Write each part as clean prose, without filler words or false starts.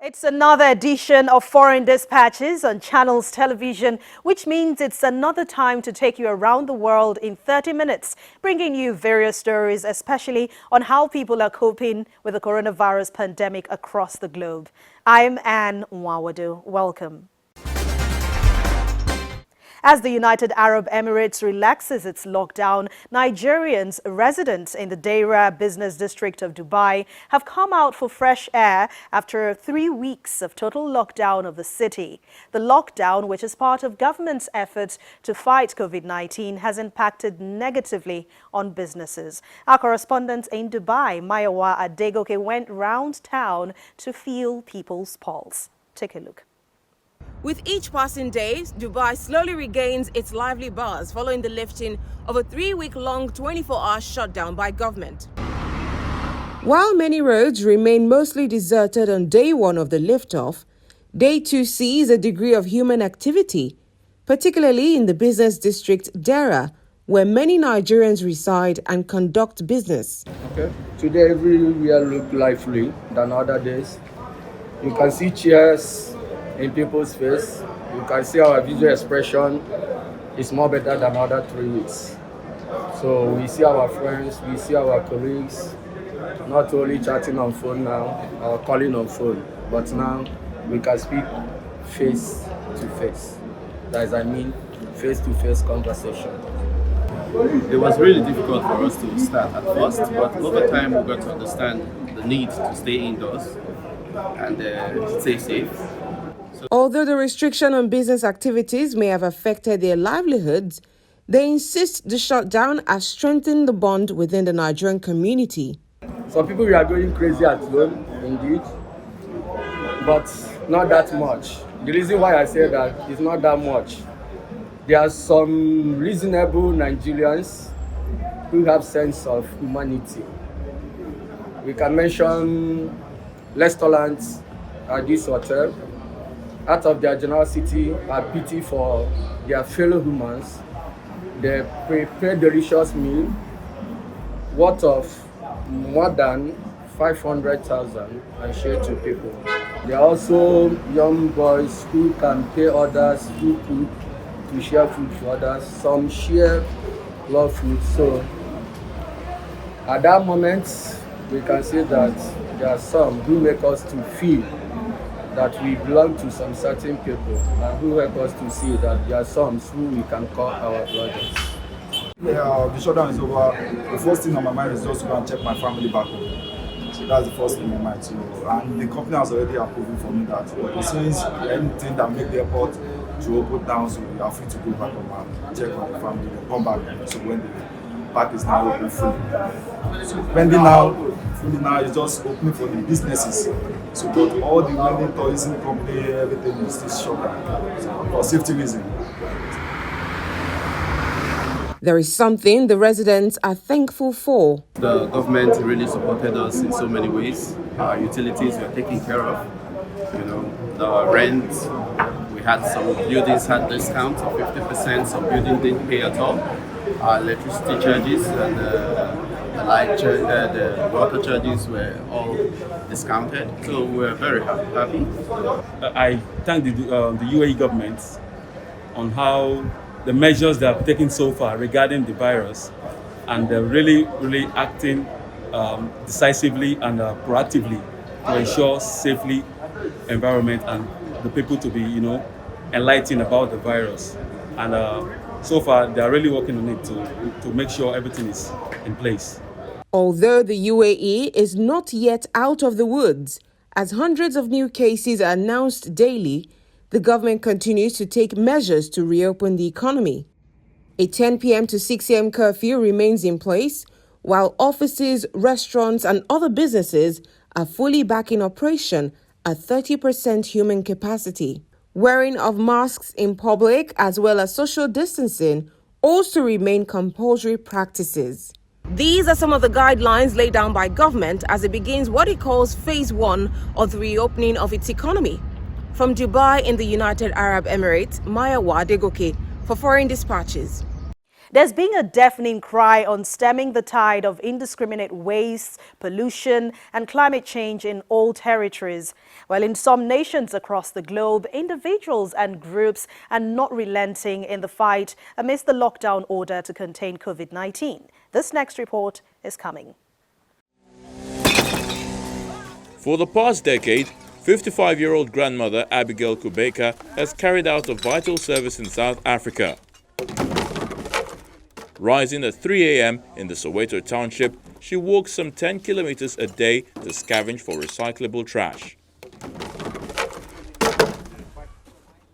It's another edition of Foreign Dispatches on Channels Television, which means it's another time to take you around the world in 30 minutes, bringing you various stories, especially on how people are coping with the coronavirus pandemic across the globe. I'm Anne Nwawadu. Welcome. As the United Arab Emirates relaxes its lockdown, Nigerians residents in the Deira business district of Dubai have come out for fresh air after 3 weeks of total lockdown of the city. The lockdown, which is part of government's efforts to fight COVID-19, has impacted negatively on businesses. Our correspondent in Dubai, Mayowa Adegoke, went round town to feel people's pulse. Take a look. With each passing day, Dubai slowly regains its lively buzz following the lifting of a 3-week-long 24-hour shutdown by government. While many roads remain mostly deserted on day one of the liftoff, day two sees a degree of human activity, particularly in the business district Deira, where many Nigerians reside and conduct business. Okay. Today everywhere look lively than other days. You can see cheers in people's face. You can see our visual expression is more better than other 3 weeks. So we see our friends, we see our colleagues, not only chatting on phone now or calling on phone, but now we can speak face to face. That is, face-to-face conversation. It was really difficult for us to start at first, but over time we got to understand the need to stay indoors and stay safe. Although the restriction on business activities may have affected their livelihoods, they insist the shutdown has strengthened the bond within the Nigerian community. Some people are going crazy at home, indeed, but not that much. The reason why I say that is not that much. There are some reasonable Nigerians who have sense of humanity. We can mention restaurants at this hotel. Out of their generosity and pity for their fellow humans, they prepare delicious meal worth of more than 500,000 and share to people. There are also young boys who can pay others who cook to share food to others. Some share love food. So at that moment, we can say that there are some who make us to feel that we belong to some certain people and who help us to see that there are some who we can call our brothers. Yeah, the shutdown is over. The first thing on my mind is just to go and check my family back home. So that's the first thing in my mind too. And the company has already approved for me that since anything that make the airport to open down, so we are free to go back home and check on the family and come back. So when the park is now open fully. So pending now, fully now is just opening for the businesses. So but all the many tourism company, everything is still shut so, for safety reasons. There is something the residents are thankful for. The government really supported us in so many ways. Our utilities were taken care of. The rent, we had some buildings had discounts of 50%, some buildings didn't pay at all. Our electricity charges and the water charges were all discounted, so we're very happy. I thank the UAE government on how the measures they have taken so far regarding the virus, and they're really acting decisively and proactively to ensure safely environment and the people to be enlightened about the virus. And so far they are really working on it to make sure everything is in place. Although the UAE is not yet out of the woods, as hundreds of new cases are announced daily, the government continues to take measures to reopen the economy. A 10 p.m. to 6 a.m. curfew remains in place, while offices, restaurants, and other businesses are fully back in operation at 30% human capacity. Wearing of masks in public as well as social distancing also remain compulsory practices. These are some of the guidelines laid down by government as it begins what it calls phase 1 of the reopening of its economy. From Dubai in the United Arab Emirates, Mayowa Adegoke for Foreign Dispatches. There's been a deafening cry on stemming the tide of indiscriminate waste, pollution and climate change in all territories. While in some nations across the globe, individuals and groups are not relenting in the fight amidst the lockdown order to contain COVID-19. This next report is coming. For the past decade, 55-year-old grandmother Abigail Kubeka has carried out a vital service in South Africa. Rising at 3 a.m. in the Soweto township, she walks some 10 kilometers a day to scavenge for recyclable trash.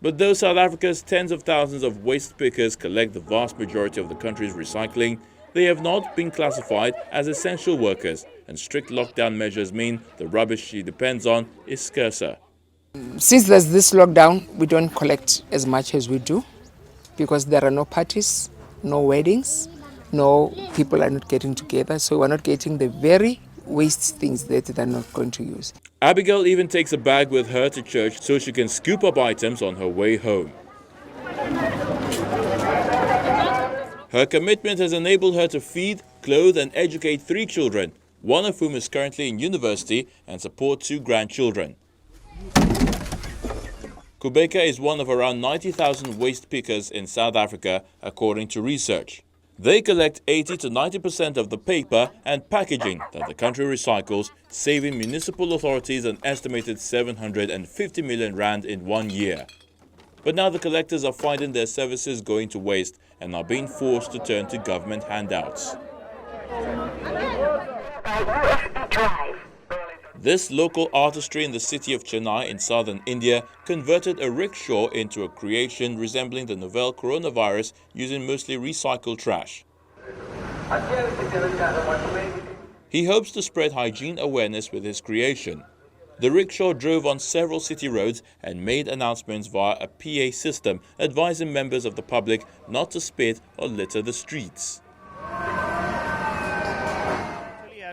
But though South Africa's tens of thousands of waste pickers collect the vast majority of the country's recycling, they have not been classified as essential workers, and strict lockdown measures mean the rubbish she depends on is scarcer. Since there's this lockdown, we don't collect as much as we do because there are no parties, no weddings, no people are not getting together, so we're not getting the very waste things that they're not going to use. Abigail even takes a bag with her to church so she can scoop up items on her way home. Her commitment has enabled her to feed, clothe and educate 3 children, one of whom is currently in university, and support 2 grandchildren. Kubeka is one of around 90,000 waste pickers in South Africa, according to research. They collect 80 to 90% of the paper and packaging that the country recycles, saving municipal authorities an estimated 750 million rand in 1 year. But now the collectors are finding their services going to waste and are being forced to turn to government handouts. This local artistry in the city of Chennai in southern India converted a rickshaw into a creation resembling the novel coronavirus using mostly recycled trash. He hopes to spread hygiene awareness with his creation. The rickshaw drove on several city roads and made announcements via a PA system advising members of the public not to spit or litter the streets.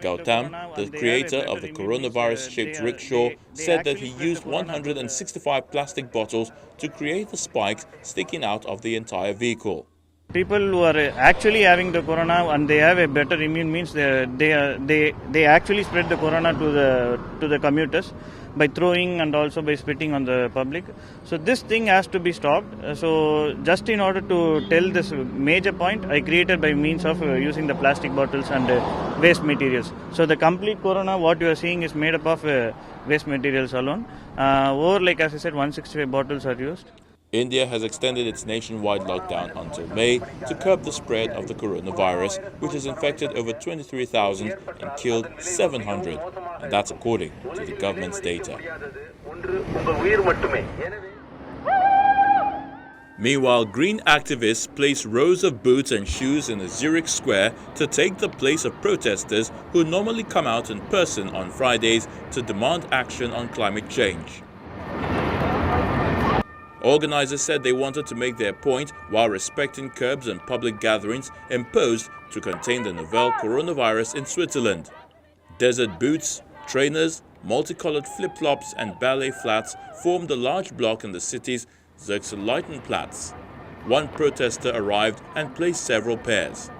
Gautam, the creator of the coronavirus-shaped rickshaw, said that he used 165 plastic bottles to create the spikes sticking out of the entire vehicle. People who are actually having the corona and they have a better immune means they actually spread the corona to the commuters by throwing and also by spitting on the public. So this thing has to be stopped. So just in order to tell this major point, I created by means of using the plastic bottles and waste materials. So the complete corona, what you are seeing, is made up of waste materials alone. Over, like as I said, 165 bottles are used. India has extended its nationwide lockdown until May to curb the spread of the coronavirus, which has infected over 23,000 and killed 700, and that's according to the government's data. Meanwhile, green activists place rows of boots and shoes in a Zurich square to take the place of protesters who normally come out in person on Fridays to demand action on climate change. Organizers said they wanted to make their point while respecting curbs and public gatherings imposed to contain the novel coronavirus in Switzerland. Desert boots, trainers, multicolored flip-flops and ballet flats formed a large block in the city's Zirxenleitenplatz. One protester arrived and placed several pairs.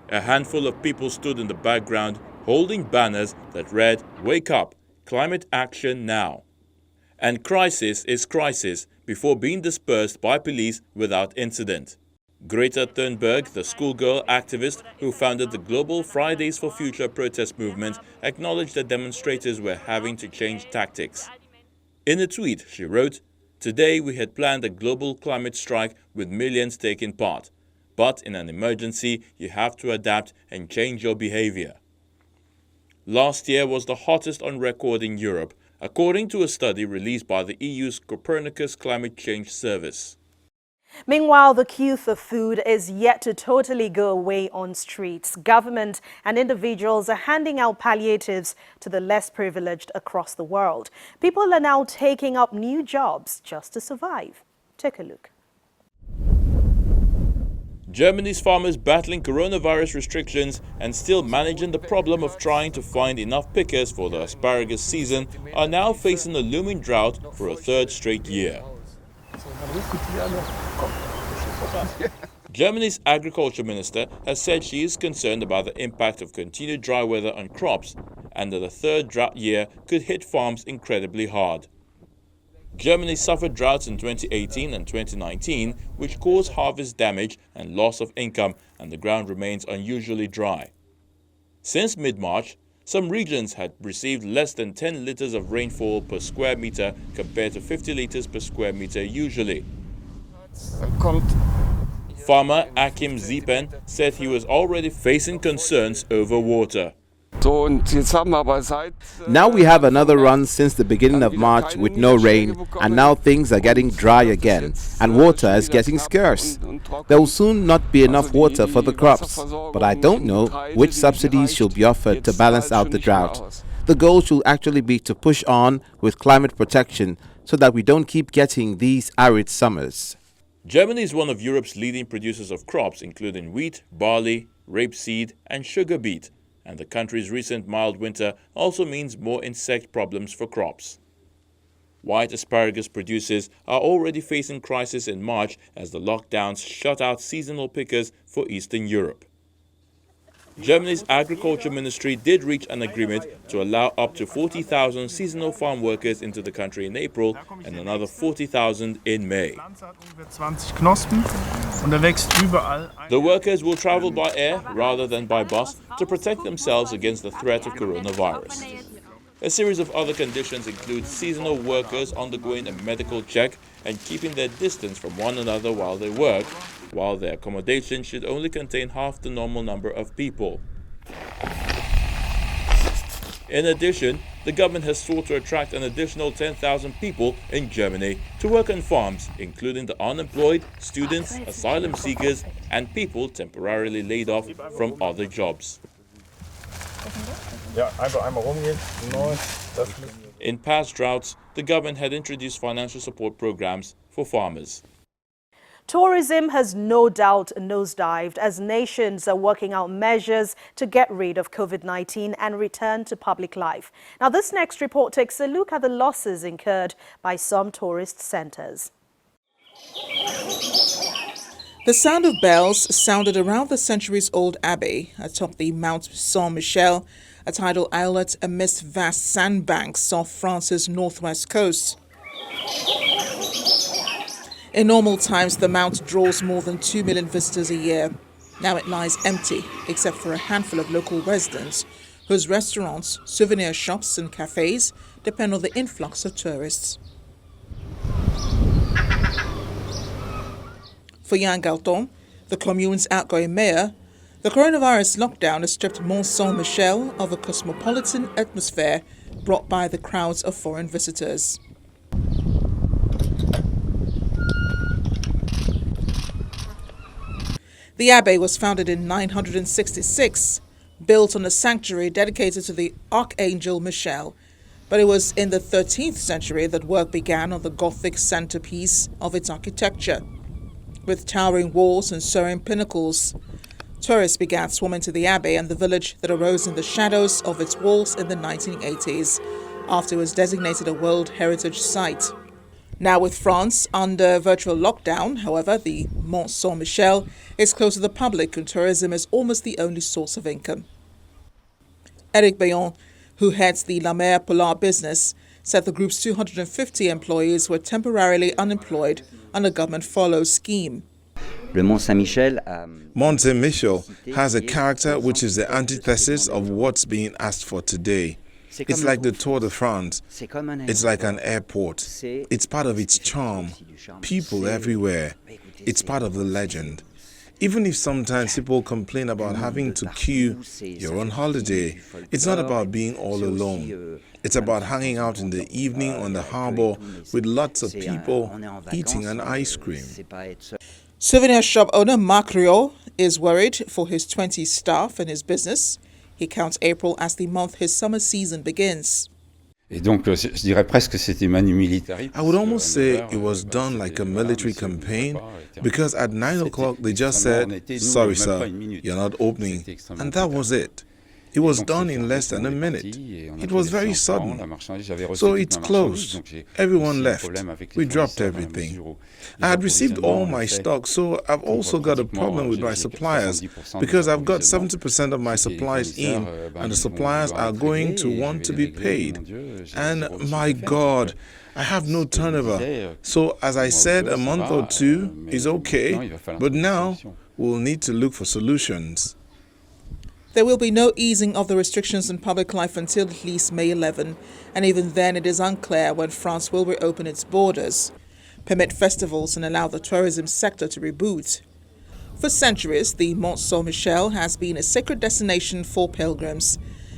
A handful of people stood in the background holding banners that read, "Wake up, climate action now." And crisis is crisis before being dispersed by police without incident. Greta Thunberg, the schoolgirl activist who founded the global Fridays for Future protest movement, acknowledged that demonstrators were having to change tactics. In a tweet, she wrote, "Today we had planned a global climate strike with millions taking part. But in an emergency, you have to adapt and change your behavior." Last year was the hottest on record in Europe, according to a study released by the EU's Copernicus Climate Change Service. Meanwhile, the queue for food is yet to totally go away on streets. Government and individuals are handing out palliatives to the less privileged across the world. People are now taking up new jobs just to survive. Take a look. Germany's farmers battling coronavirus restrictions and still managing the problem of trying to find enough pickers for the asparagus season are now facing a looming drought for a third straight year. Germany's agriculture minister has said she is concerned about the impact of continued dry weather on crops and that the third drought year could hit farms incredibly hard. Germany suffered droughts in 2018 and 2019, which caused harvest damage and loss of income, and the ground remains unusually dry. Since mid-March, some regions had received less than 10 liters of rainfall per square meter compared to 50 liters per square meter usually. Farmer Akim Ziepen said he was already facing concerns over water. Now we have another run since the beginning of March with no rain, and now things are getting dry again, and water is getting scarce. There will soon not be enough water for the crops, but I don't know which subsidies should be offered to balance out the drought. The goal should actually be to push on with climate protection so that we don't keep getting these arid summers. Germany is one of Europe's leading producers of crops, including wheat, barley, rapeseed, and sugar beet. And the country's recent mild winter also means more insect problems for crops. White asparagus producers are already facing crisis in March as the lockdowns shut out seasonal pickers for Eastern Europe. Germany's agriculture ministry did reach an agreement to allow up to 40,000 seasonal farm workers into the country in April and another 40,000 in May. The workers will travel by air rather than by bus to protect themselves against the threat of coronavirus. A series of other conditions include seasonal workers undergoing a medical check and keeping their distance from one another while they work, while their accommodation should only contain half the normal number of people. In addition, the government has sought to attract an additional 10,000 people in Germany to work on farms, including the unemployed, students, asylum seekers, and people temporarily laid off from other jobs. In past droughts, the government had introduced financial support programs for farmers. Tourism has no doubt nosedived as nations are working out measures to get rid of COVID-19 and return to public life. Now, this next report takes a look at the losses incurred by some tourist centers. The sound of bells sounded around the centuries-old abbey atop the Mount Saint-Michel, a tidal islet amidst vast sandbanks off France's northwest coast. In normal times, the mount draws more than 2 million visitors a year. Now it lies empty, except for a handful of local residents, whose restaurants, souvenir shops and cafes depend on the influx of tourists. For Yann Galton, the commune's outgoing mayor, the coronavirus lockdown has stripped Mont Saint-Michel of a cosmopolitan atmosphere brought by the crowds of foreign visitors. The abbey was founded in 966, built on a sanctuary dedicated to the Archangel Michel, but it was in the 13th century that work began on the Gothic centerpiece of its architecture. With towering walls and soaring pinnacles, tourists began swarming to the abbey and the village that arose in the shadows of its walls in the 1980s, after it was designated a World Heritage Site. Now with France under virtual lockdown, however, the Mont Saint-Michel is closed to the public and tourism is almost the only source of income. Eric Bayon, who heads the La Mer Polar business, said the group's 250 employees were temporarily unemployed on a government furlough scheme. Mont Saint-Michel has a character which is the antithesis of what's being asked for today. It's like the Tour de France. It's like an airport. It's part of its charm. People everywhere. It's part of the legend. Even if sometimes people complain about having to queue, you're on holiday. It's not about being all alone. It's about hanging out in the evening on the harbor with lots of people eating an ice cream. Souvenir shop owner Marc Riot is worried for his 20 staff and his business. He counts April as the month his summer season begins. I would almost say it was done like a military campaign, because at 9 o'clock they just said, "Sorry sir, you're not opening," and that was it. It was done in less than a minute. It was very sudden. So it's closed. Everyone left. We dropped everything. I had received all my stock, so I've also got a problem with my suppliers because I've got 70% of my supplies in, and the suppliers are going to want to be paid. And my God, I have no turnover. So as I said, a month or two is okay, but now we'll need to look for solutions. There will be no easing of the restrictions on public life until at least May 11, and even then it is unclear when France will reopen its borders, permit festivals and allow the tourism sector to reboot. For centuries, the Mont Saint-Michel has been a sacred destination for pilgrims.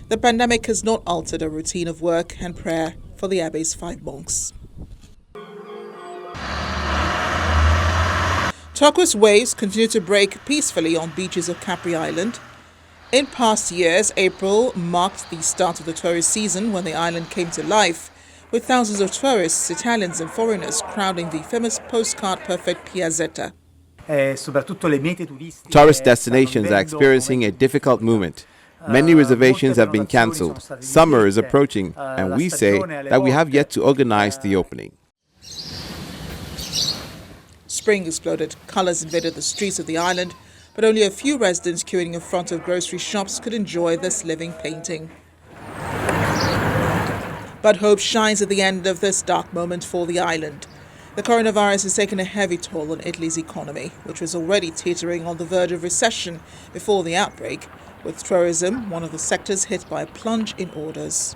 The pandemic has not altered a routine of work and prayer for the abbey's 5 monks. Turquoise waves continue to break peacefully on beaches of Capri Island. In past years, April marked the start of the tourist season when the island came to life, with thousands of tourists, Italians and foreigners crowding the famous postcard-perfect Piazzetta. Tourist destinations are experiencing a difficult moment. Many reservations have been cancelled. Summer is approaching, and we say that we have yet to organize the opening. Spring exploded. Colours invaded the streets of the island, but only a few residents queuing in front of grocery shops could enjoy this living painting. But hope shines at the end of this dark moment for the island. The coronavirus has taken a heavy toll on Italy's economy, which was already teetering on the verge of recession before the outbreak, with tourism one of the sectors hit by a plunge in orders.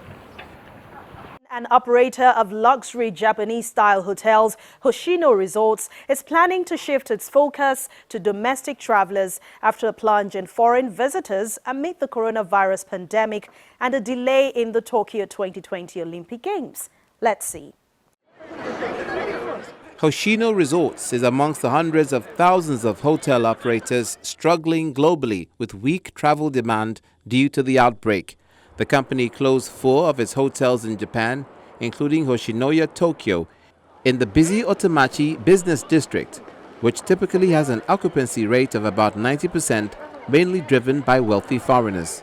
An operator of luxury Japanese-style hotels, Hoshino Resorts, is planning to shift its focus to domestic travelers after a plunge in foreign visitors amid the coronavirus pandemic and a delay in the Tokyo 2020 Olympic Games. Let's see. Hoshino Resorts is amongst the hundreds of thousands of hotel operators struggling globally with weak travel demand due to the outbreak. The company closed 4 of its hotels in Japan, including Hoshinoya Tokyo, in the busy Otemachi business district, which typically has an occupancy rate of about 90%, mainly driven by wealthy foreigners.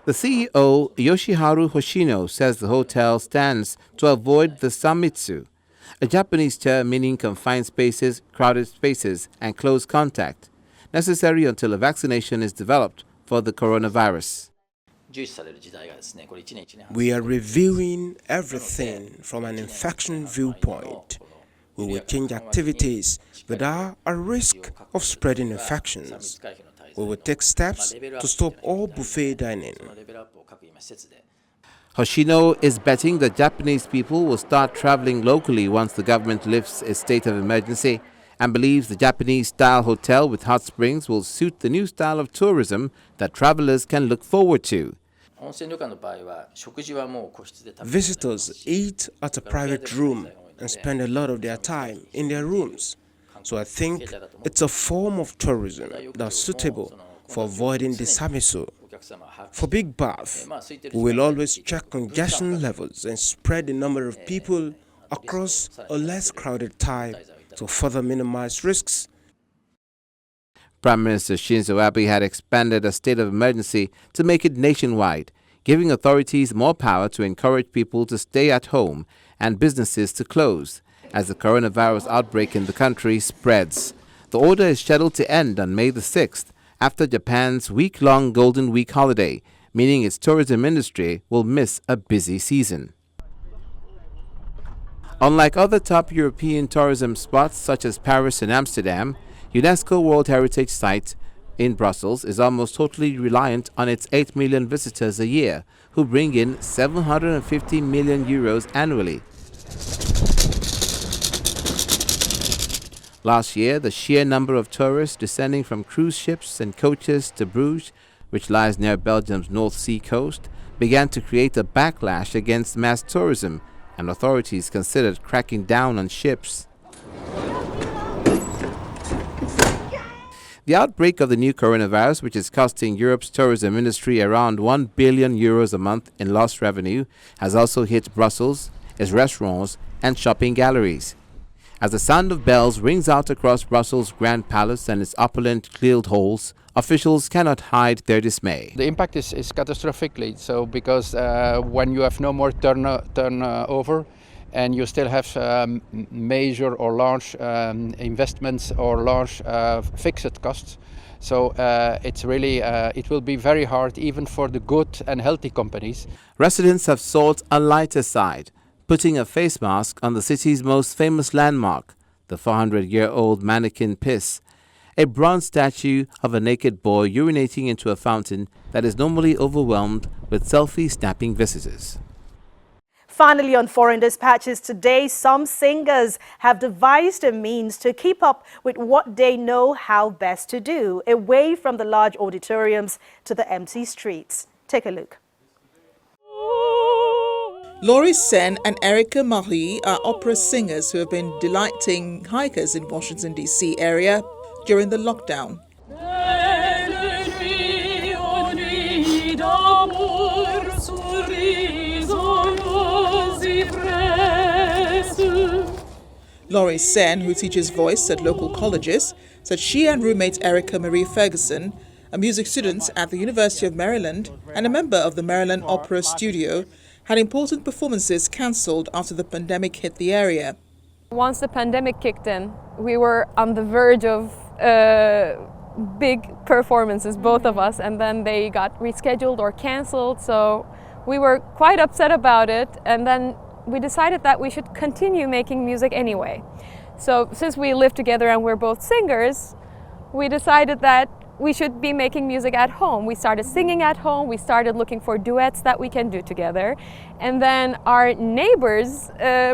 The CEO, Yoshiharu Hoshino, says the hotel stands to avoid the samitsu, a Japanese term meaning confined spaces, crowded spaces, and close contact, necessary until a vaccination is developed for the coronavirus. We are reviewing everything from an infection viewpoint. We will change activities that are at risk of spreading infections. We will take steps to stop all buffet dining. Hoshino is betting that Japanese people will start traveling locally once the government lifts its state of emergency, and believes the Japanese-style hotel with hot springs will suit the new style of tourism that travelers can look forward to. Visitors eat at a private room and spend a lot of their time in their rooms. So I think it's a form of tourism that's suitable for avoiding the samisu. For big bath, we will always check congestion levels and spread the number of people across a less crowded time to further minimize risks. Prime Minister Shinzo Abe had expanded a state of emergency to make it nationwide, giving authorities more power to encourage people to stay at home and businesses to close as the coronavirus outbreak in the country spreads. The order is scheduled to end on May the 6th after Japan's week-long Golden Week holiday, meaning its tourism industry will miss a busy season. Unlike other top European tourism spots such as Paris and Amsterdam, UNESCO World Heritage Site in Brussels is almost totally reliant on its 8 million visitors a year, who bring in 750 million euros annually. Last year, the sheer number of tourists descending from cruise ships and coaches to Bruges, which lies near Belgium's North Sea coast, began to create a backlash against mass tourism, and authorities considered cracking down on ships. The outbreak of the new coronavirus, which is costing Europe's tourism industry around 1 billion euros a month in lost revenue, has also hit Brussels, its restaurants and shopping galleries. As the sound of bells rings out across Brussels' Grand Palace and its opulent Guildhalls, officials cannot hide their dismay. The impact is catastrophically so because when you have no more turnover and you still have major or large investments or large fixed costs, so it's really it will be very hard even for the good and healthy companies. Residents have sought a lighter side, putting a face mask on the city's most famous landmark, the 400-year-old mannequin Piss, a bronze statue of a naked boy urinating into a fountain that is normally overwhelmed with selfie-snapping visitors. Finally, on Foreign Dispatches today, some singers have devised a means to keep up with what they know how best to do, away from the large auditoriums to the empty streets. Take a look. Laurie Sen and Erica Marie are opera singers who have been delighting hikers in Washington, D.C. area during the lockdown. Laurie Sen, who teaches voice at local colleges, said she and roommate Erica Marie Ferguson, a music student at the University of Maryland and a member of the Maryland Opera Studio, had important performances cancelled after the pandemic hit the area. Once the pandemic kicked in, we were on the verge of big performances, both of us, and then they got rescheduled or cancelled, so we were quite upset about it, and then we decided that we should continue making music anyway. So since we live together and we're both singers, we decided that we should be making music at home. We started singing at home, we started looking for duets that we can do together, and then our neighbors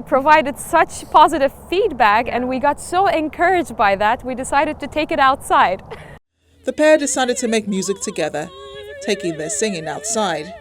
provided such positive feedback and we got so encouraged by that, we decided to take it outside. The pair decided to make music together, taking their singing outside.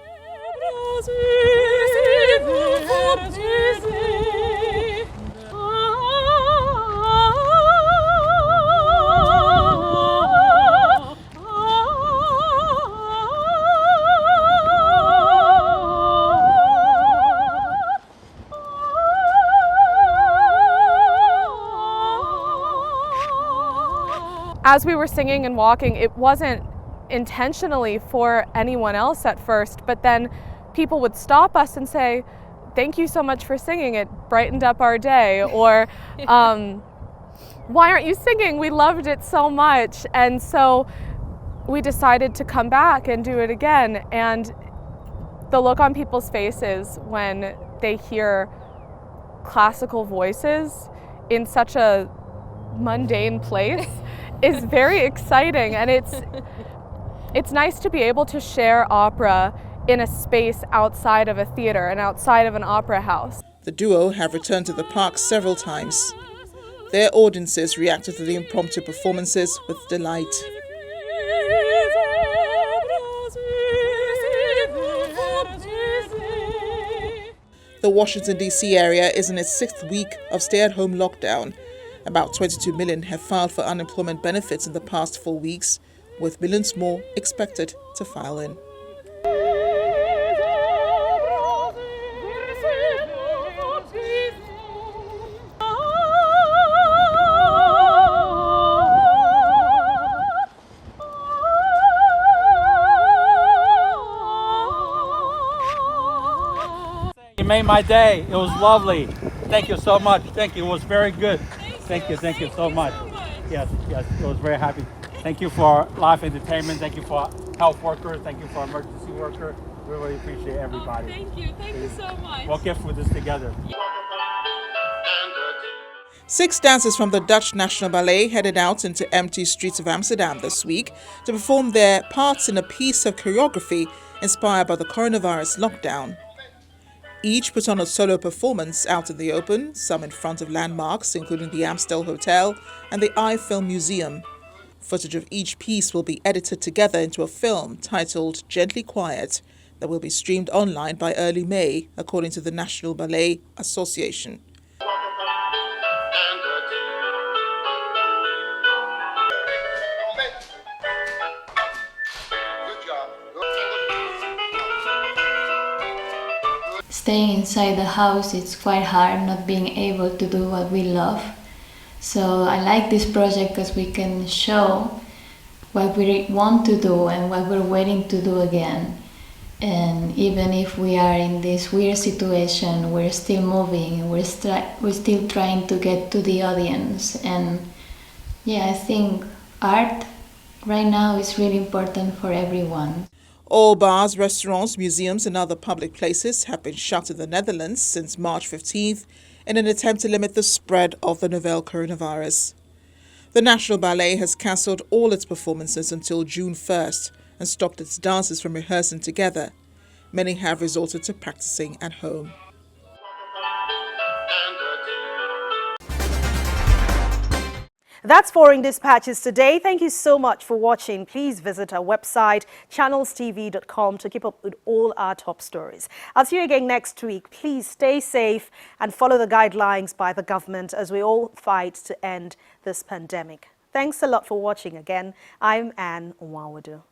As we were singing and walking, it wasn't intentionally for anyone else at first, but then people would stop us and say, "Thank you so much for singing, it brightened up our day," or "Why aren't you singing? We loved it so much." And so we decided to come back and do it again, and the look on people's faces when they hear classical voices in such a mundane place is very exciting, and it's nice to be able to share opera in a space outside of a theater and outside of an opera house. The duo have returned to the park several times. Their audiences reacted to the impromptu performances with delight. The Washington, D.C. area is in its 6th week of stay-at-home lockdown. About 22 million have filed for unemployment benefits in the past 4 weeks, with millions more expected to file in. You made my day. It was lovely. Thank you so much. Thank you. It was very good. Thank you so much. Yes, it was very happy. Thank you for live entertainment. Thank you for health workers. Thank you for emergency workers. We really appreciate everybody. Thank you so much. We'll get through this together. 6 dancers from the Dutch National Ballet headed out into empty streets of Amsterdam this week to perform their parts in a piece of choreography inspired by the coronavirus lockdown. Each put on a solo performance out in the open, some in front of landmarks including the Amstel Hotel and the Eiffel Museum. Footage of each piece will be edited together into a film titled Gently Quiet that will be streamed online by early May, according to the National Ballet Association. Staying inside the house, it's quite hard not being able to do what we love. So I like this project because we can show what we want to do and what we're waiting to do again. And even if we are in this weird situation, we're still moving, we're still trying to get to the audience. And yeah, I think art right now is really important for everyone. All bars, restaurants, museums and other public places have been shut in the Netherlands since March 15th in an attempt to limit the spread of the novel coronavirus. The National Ballet has cancelled all its performances until June 1st and stopped its dancers from rehearsing together. Many have resorted to practicing at home. That's Foreign Dispatches today. Thank you so much for watching. Please visit our website, channelstv.com, to keep up with all our top stories. I'll see you again next week. Please stay safe and follow the guidelines by the government as we all fight to end this pandemic. Thanks a lot for watching again. I'm Anne Nwawadu.